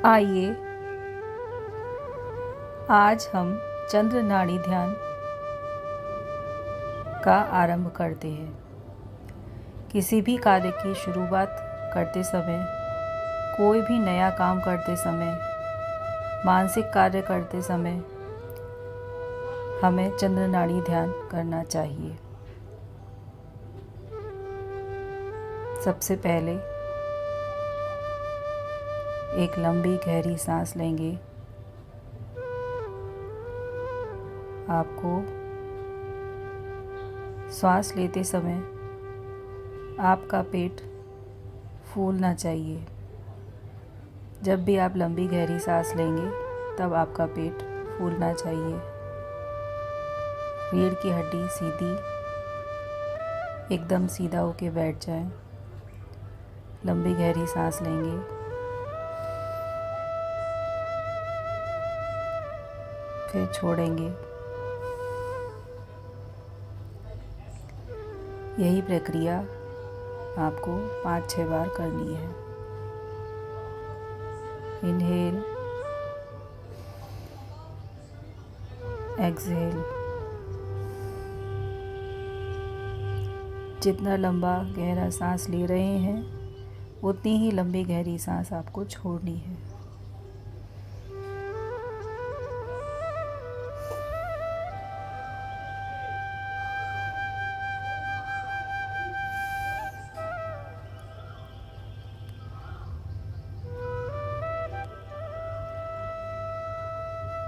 आइए आज हम चंद्र नाड़ी ध्यान का आरंभ करते हैं। किसी भी कार्य की शुरुआत करते समय, कोई भी नया काम करते समय, मानसिक कार्य करते समय हमें चंद्र नाड़ी ध्यान करना चाहिए। सबसे पहले एक लंबी गहरी सांस लेंगे। आपको श्वास लेते समय आपका पेट फूलना चाहिए। जब भी आप लंबी गहरी सांस लेंगे तब आपका पेट फूलना चाहिए। रीढ़ की हड्डी सीधी, एकदम सीधा होके बैठ जाए। लंबी गहरी सांस लेंगे। फिर छोड़ेंगे। यही प्रक्रिया आपको 5-6 बार करनी है। Inhale, exhale. जितना लंबा गहरा सांस ले रहे हैं उतनी ही लंबी गहरी सांस आपको छोड़नी है।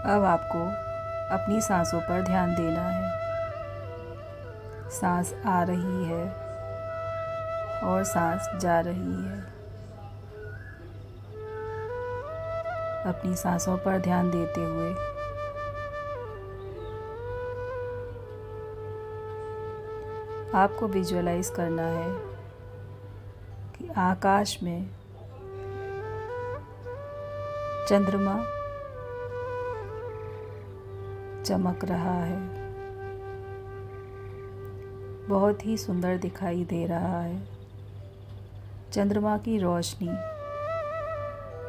अब आपको अपनी सांसों पर ध्यान देना है। सांस आ रही है और सांस जा रही है। अपनी सांसों पर ध्यान देते हुए आपको विजुअलाइज करना है कि आकाश में चंद्रमा चमक रहा है। बहुत ही सुंदर दिखाई दे रहा है। चंद्रमा की रोशनी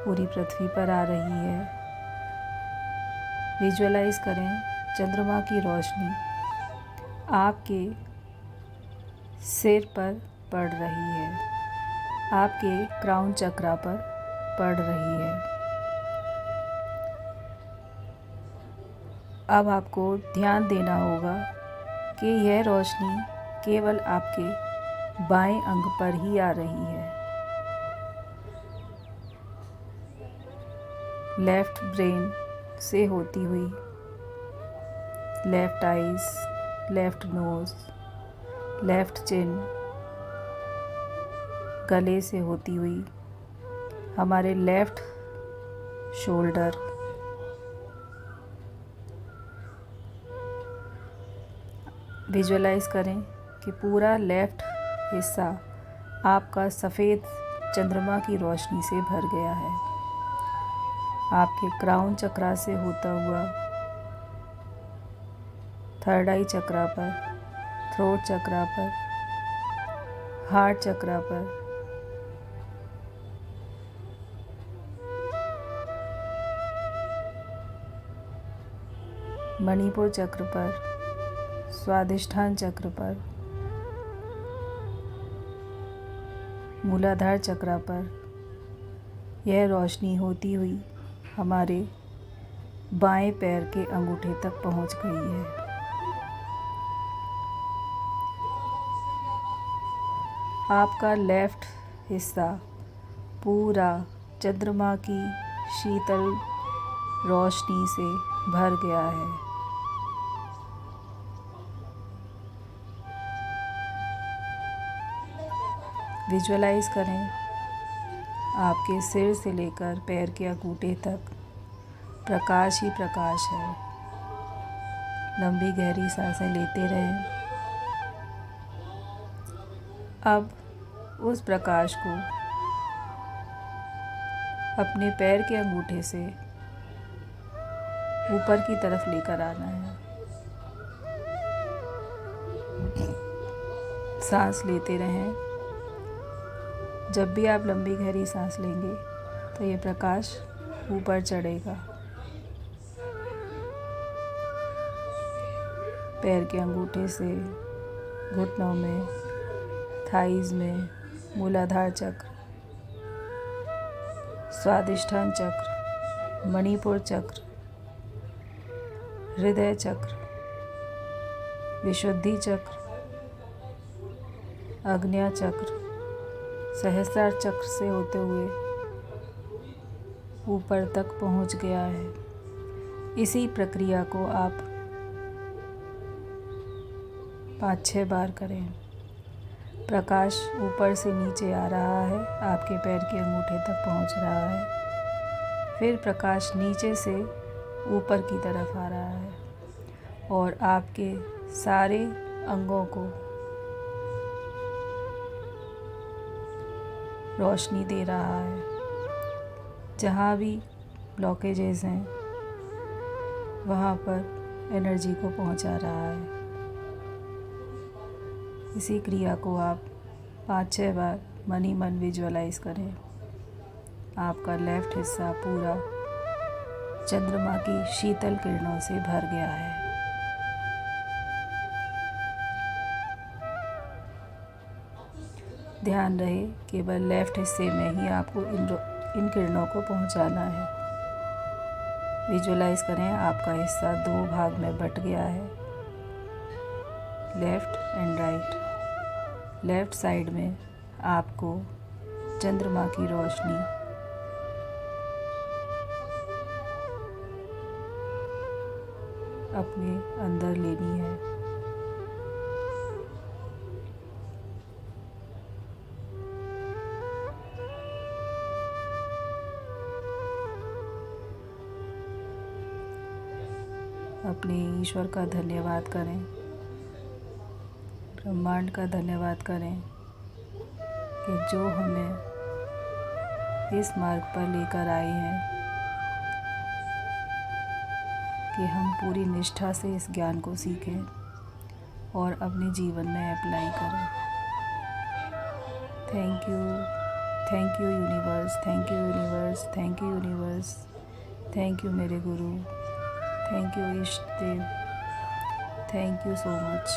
पूरी पृथ्वी पर आ रही है। विजुअलाइज करें चंद्रमा की रोशनी आपके सिर पर पड़ रही है, आपके क्राउन चक्रा पर पड़ रही है। अब आपको ध्यान देना होगा कि यह रोशनी केवल आपके बाएं अंग पर ही आ रही है। लेफ्ट ब्रेन से होती हुई, left eyes, left nose, left chin, गले से होती हुई हमारे लेफ्ट शोल्डर, विजुअलाइज करें कि पूरा लेफ्ट हिस्सा आपका सफ़ेद चंद्रमा की रोशनी से भर गया है। आपके क्राउन चक्रा से होता हुआ थर्ड आई चक्रा पर, थ्रोट चक्रा पर, हार्ट चक्रा पर, मणिपुर चक्र पर, स्वादिष्ठान चक्र पर, मूलाधार चक्र पर यह रोशनी होती हुई हमारे बाएं पैर के अंगूठे तक पहुंच गई है। आपका लेफ्ट हिस्सा पूरा चंद्रमा की शीतल रोशनी से भर गया है। विजुअलाइज करें आपके सिर से लेकर पैर के अंगूठे तक प्रकाश ही प्रकाश है। लंबी गहरी सांसें लेते रहें। अब उस प्रकाश को अपने पैर के अंगूठे से ऊपर की तरफ लेकर आना है। सांस लेते रहें। जब भी आप लंबी गहरी सांस लेंगे तो ये प्रकाश ऊपर चढ़ेगा। पैर के अंगूठे से घुटनों में, थाइज में, मूलाधार चक्र, स्वादिष्ठान चक्र, मणिपुर चक्र, हृदय चक्र, विशुद्धि चक्र, आज्ञा चक्र, सहस्रार चक्र से होते हुए ऊपर तक पहुंच गया है। इसी प्रक्रिया को आप 5-6 बार करें। प्रकाश ऊपर से नीचे आ रहा है, आपके पैर के अंगूठे तक पहुंच रहा है। फिर प्रकाश नीचे से ऊपर की तरफ आ रहा है और आपके सारे अंगों को रोशनी दे रहा है। जहाँ भी ब्लॉकेजेस हैं वहाँ पर एनर्जी को पहुँचा रहा है। इसी क्रिया को आप 5-6 बार मन ही मन विजुअलाइज करें। आपका लेफ्ट हिस्सा पूरा चंद्रमा की शीतल किरणों से भर गया है। ध्यान रहे केवल लेफ्ट हिस्से में ही आपको इन किरणों को पहुंचाना है। विजुअलाइज करें आपका हिस्सा 2 भाग में बट गया है, left and right. Left side में आपको चंद्रमा की रोशनी अपने अंदर लेनी है। अपने ईश्वर का धन्यवाद करें, ब्रह्मांड का धन्यवाद करें कि जो हमें इस मार्ग पर लेकर आए हैं कि हम पूरी निष्ठा से इस ज्ञान को सीखें और अपने जीवन में अप्लाई करें। Thank you universe, thank you universe, thank you universe, thank you मेरे गुरु, थैंक यू इष्ट देव, थैंक यू सो मच।